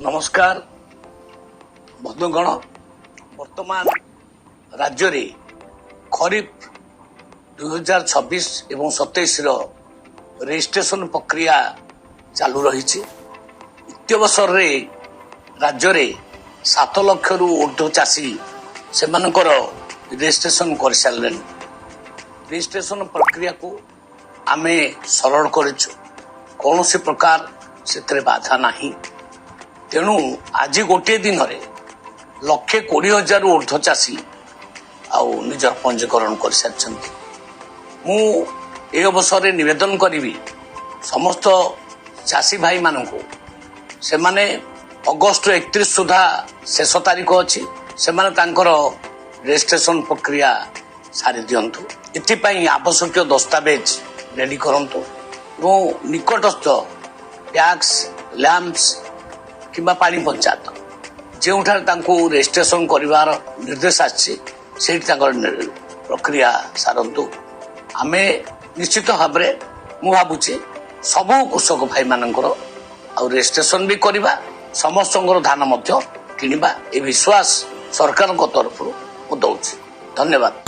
नमस्कार बंधुगण वर्तमान राज्य रे खरीफ 2026 एवं 27 रजिस्ट्रेशन प्रक्रिया चालू रही इत्यवसर रे राज्य रे 7 लाख रु ऊर्ध्व चाषी से रजिस्ट्रेशन कर सारे रजिस्ट्रेशन प्रक्रिया को आमे सरल करिछु कौन सी प्रकार से बाधा नहीं तेणु आज गोटे दिन रे 1,20,000 ऊर्ध्व चाषी आउ निजर पंजीकरण कर सारी मु ए अवसर में निवेदन करी समस्त चाषी भाई मान को से माने अगस्ट 31 सुधा शेष तारीख अच्छी से रजिस्ट्रेशन प्रक्रिया सारी दिंतु एपाई आवश्यक दस्तावेज रेडी करंतु एवं निकटस्थ टैक्स लैंप्स किंबा पानी पंचायत जो रजिस्ट्रेशन कर निर्देश आसी प्रक्रिया सारंतु आमे निश्चित भाव में भावुचे सबू कृषक भाई मानकर रजिस्ट्रेशन भी करवा समस्त धान किणवा ये विश्वास सरकार तरफ दौर धन्यवाद।